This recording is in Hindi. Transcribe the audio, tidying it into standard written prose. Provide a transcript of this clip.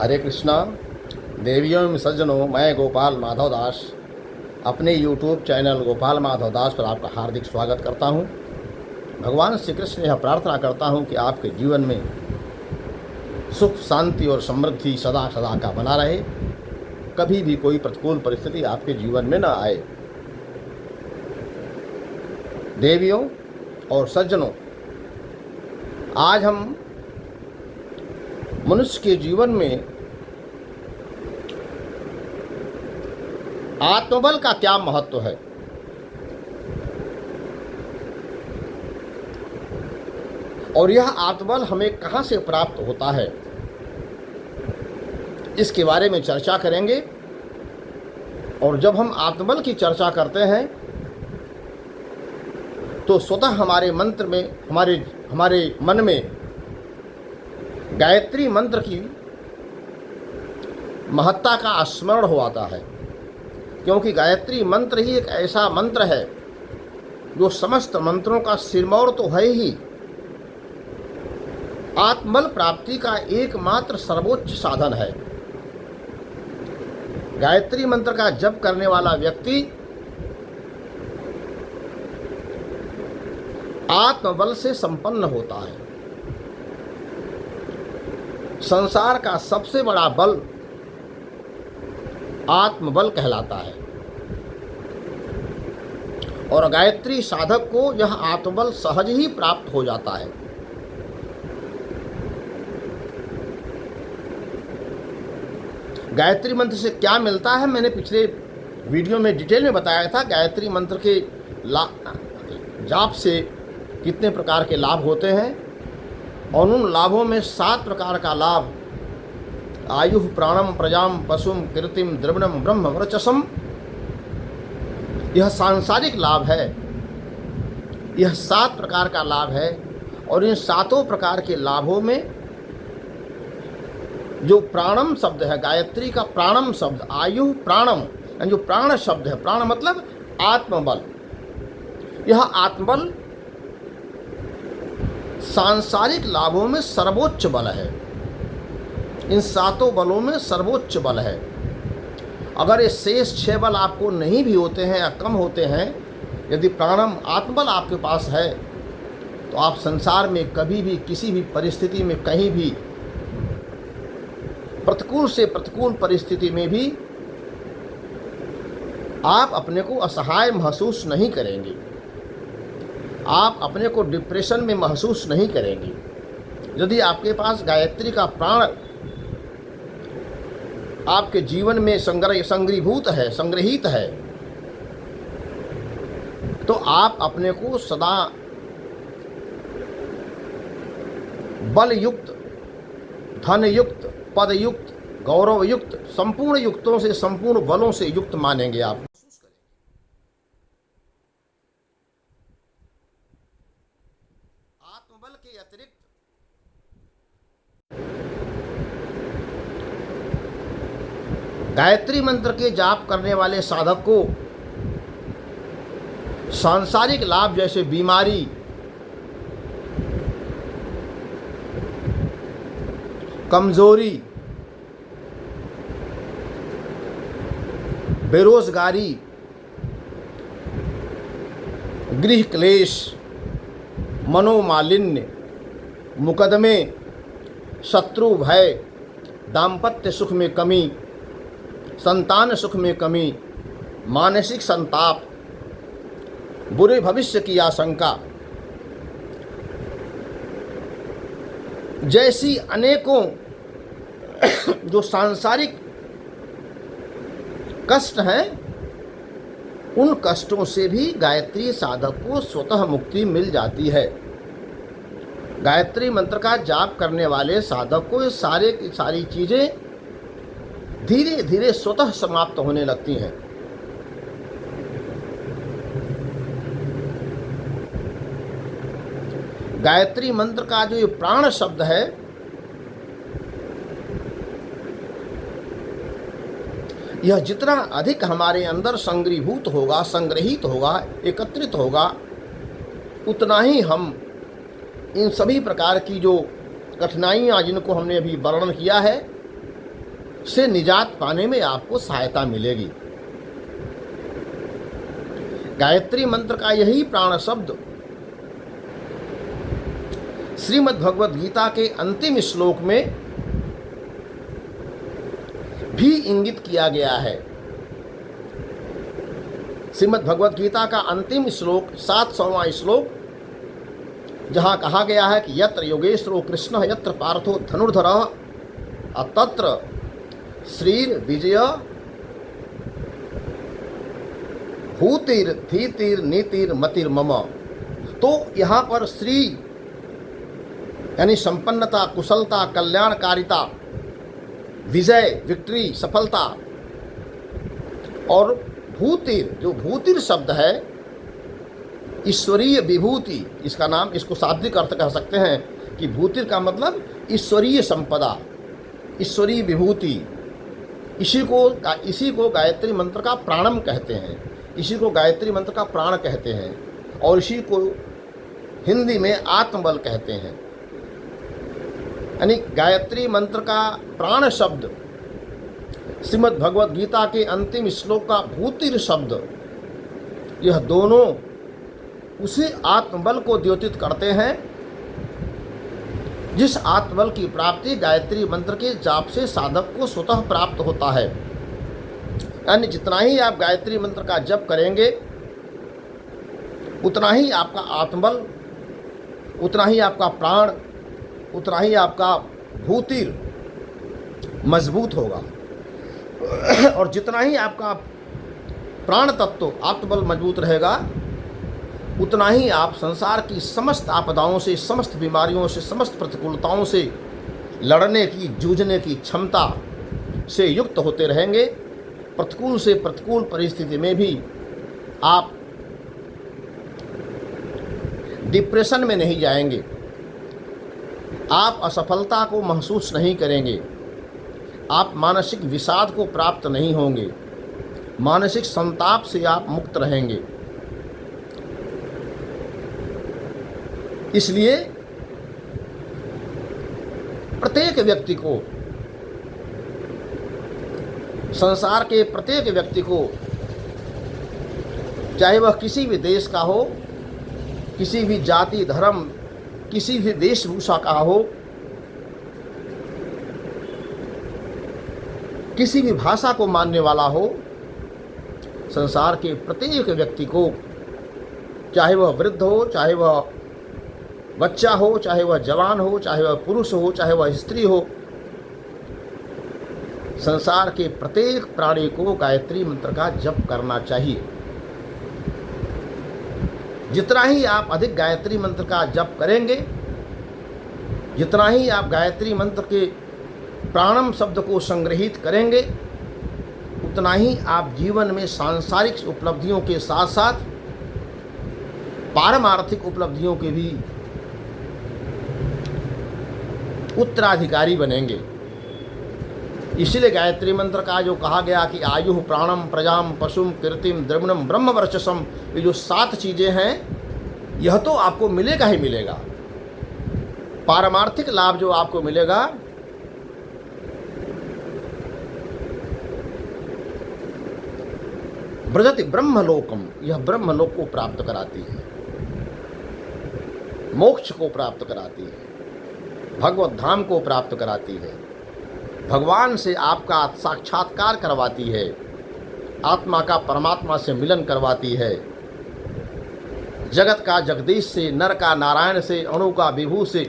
हरे कृष्णा। देवियों एवं सज्जनों, मैं गोपाल माधव दास अपने YouTube चैनल गोपाल माधव दास पर आपका हार्दिक स्वागत करता हूं। भगवान श्री कृष्ण यह प्रार्थना करता हूं कि आपके जीवन में सुख, शांति और समृद्धि सदा सदा का बना रहे। कभी भी कोई प्रतिकूल परिस्थिति आपके जीवन में न आए। देवियों और सज्जनों, आज हम मनुष्य के जीवन में आत्मबल का क्या महत्व है, और यह आत्मबल हमें कहां से प्राप्त होता है, इसके बारे में चर्चा करेंगे। और जब हम आत्मबल की चर्चा करते हैं तो स्वतः हमारे मंत्र में हमारे मन में गायत्री मंत्र की महत्ता का स्मरण हो आता है, क्योंकि गायत्री मंत्र ही एक ऐसा मंत्र है जो समस्त मंत्रों का सिरमौर तो है ही, आत्मबल प्राप्ति का एकमात्र सर्वोच्च साधन है। गायत्री मंत्र का जप करने वाला व्यक्ति आत्मबल से संपन्न होता है। संसार का सबसे बड़ा बल आत्मबल कहलाता है, और गायत्री साधक को यह आत्मबल सहज ही प्राप्त हो जाता है। गायत्री मंत्र से क्या मिलता है, मैंने पिछले वीडियो में डिटेल में बताया था। गायत्री मंत्र के जाप से कितने प्रकार के लाभ होते हैं, और उन लाभों में 7 प्रकार का लाभ आयुः प्राणम प्रजाम पशुम कीर्तिम द्रविणम ब्रह्म वर्चसम, यह सांसारिक लाभ है। यह 7 प्रकार का लाभ है, और इन 7 प्रकार के लाभों में जो प्राणम शब्द है, गायत्री का प्राणम शब्द, आयुः प्राणम, जो प्राण शब्द है, प्राण मतलब आत्मबल, यह आत्मबल सांसारिक लाभों में सर्वोच्च बल है। इन 7 बलों में सर्वोच्च बल है। अगर ये शेष 6 बल आपको नहीं भी होते हैं या कम होते हैं, यदि प्राणम आत्मबल आपके पास है, तो आप संसार में कभी भी किसी भी परिस्थिति में कहीं भी प्रतिकूल से प्रतिकूल परिस्थिति में भी आप अपने को असहाय महसूस नहीं करेंगे। आप अपने को डिप्रेशन में महसूस नहीं करेंगे। यदि आपके पास गायत्री का प्राण आपके जीवन में संग्रहीभूत है, संग्रहित है, तो आप अपने को सदा बल युक्त, धन युक्त, पद युक्त, गौरव युक्त, संपूर्ण युक्तों से, संपूर्ण बलों से युक्त मानेंगे आप। आत्मबल के अतिरिक्त गायत्री मंत्र के जाप करने वाले साधक को सांसारिक लाभ जैसे बीमारी, कमजोरी, बेरोजगारी, गृह क्लेश, मनोमालिन्य, मुकदमे, शत्रु भय, दाम्पत्य सुख में कमी, संतान सुख में कमी, मानसिक संताप, बुरे भविष्य की आशंका जैसी अनेकों जो सांसारिक कष्ट हैं, उन कष्टों से भी गायत्री साधक को स्वतः मुक्ति मिल जाती है। गायत्री मंत्र का जाप करने वाले साधक को ये सारे की सारी चीज़ें धीरे धीरे स्वतः समाप्त होने लगती हैं। गायत्री मंत्र का जो ये प्राण शब्द है, यह जितना अधिक हमारे अंदर संग्रहीभूत होगा, संग्रहित होगा, एकत्रित होगा, उतना ही हम इन सभी प्रकार की जो कठिनाइयाँ जिनको हमने अभी वर्णन किया है, से निजात पाने में आपको सहायता मिलेगी। गायत्री मंत्र का यही प्राण शब्द श्रीमद् भगवद गीता के अंतिम श्लोक में भी इंगित किया गया है। श्रीमद् भगवद गीता का अंतिम श्लोक 700वां श्लोक, जहाँ कहा गया है कि यत्र योगेश्वरो कृष्ण यत्र पार्थो धनुर्धरः तत्र श्रीर विजय भूतिर धीतिर नीतिर मतिर मम। तो यहाँ पर श्री यानी संपन्नता, कुशलता, कल्याणकारिता, विजय, विक्ट्री, सफलता, और भूतिर, जो भूतिर शब्द है ईश्वरीय विभूति, इसका नाम, इसको शाब्दिक अर्थ कह सकते हैं कि भूतिर का मतलब ईश्वरीय संपदा, ईश्वरीय विभूति। इसी को गायत्री मंत्र का प्राणम कहते हैं, इसी को गायत्री मंत्र का प्राण कहते हैं, और इसी को हिंदी में आत्मबल कहते हैं। यानी गायत्री मंत्र का प्राण शब्द श्रीमद् भगवद गीता के अंतिम श्लोक का भूतिर शब्द, यह दोनों उसी आत्मबल को द्योतित करते हैं जिस आत्मबल की प्राप्ति गायत्री मंत्र के जाप से साधक को स्वतः प्राप्त होता है। यानी जितना ही आप गायत्री मंत्र का जप करेंगे उतना ही आपका आत्मबल, उतना ही आपका प्राण, उतना ही आपका भूतिर मजबूत होगा, और जितना ही आपका प्राण तत्व आत्मबल मजबूत रहेगा उतना ही आप संसार की समस्त आपदाओं से, समस्त बीमारियों से, समस्त प्रतिकूलताओं से लड़ने की, जूझने की क्षमता से युक्त होते रहेंगे। प्रतिकूल से प्रतिकूल परिस्थिति में भी आप डिप्रेशन में नहीं जाएंगे, आप असफलता को महसूस नहीं करेंगे, आप मानसिक विषाद को प्राप्त नहीं होंगे, मानसिक संताप से आप मुक्त रहेंगे। इसलिए प्रत्येक व्यक्ति को, संसार के प्रत्येक व्यक्ति को, चाहे वह किसी भी देश का हो, किसी भी जाति, धर्म, किसी भी वेशभूषा का हो, किसी भी भाषा को मानने वाला हो, संसार के प्रत्येक व्यक्ति को, चाहे वह वृद्ध हो, चाहे वह बच्चा हो, चाहे वह जवान हो, चाहे वह पुरुष हो, चाहे वह स्त्री हो, संसार के प्रत्येक प्राणी को गायत्री मंत्र का जप करना चाहिए। जितना ही आप अधिक गायत्री मंत्र का जप करेंगे, जितना ही आप गायत्री मंत्र के प्राणम शब्द को संग्रहित करेंगे, उतना ही आप जीवन में सांसारिक उपलब्धियों के साथ साथ पारमार्थिक उपलब्धियों के भी उत्तराधिकारी बनेंगे। इसलिए गायत्री मंत्र का जो कहा गया कि आयु प्राणम प्रजाम पशुम कीर्तिम द्रविणम ब्रह्म वर्चसम, ये जो 7 चीज़ें हैं, यह तो आपको मिलेगा ही मिलेगा। पारमार्थिक लाभ जो आपको मिलेगा ब्रजति ब्रह्मलोकम, यह ब्रह्मलोक को प्राप्त कराती है, मोक्ष को प्राप्त कराती है, भगवत धाम को प्राप्त कराती है, भगवान से आपका साक्षात्कार करवाती है, आत्मा का परमात्मा से मिलन करवाती है, जगत का जगदीश से, नर का नारायण से, अणु का विभू से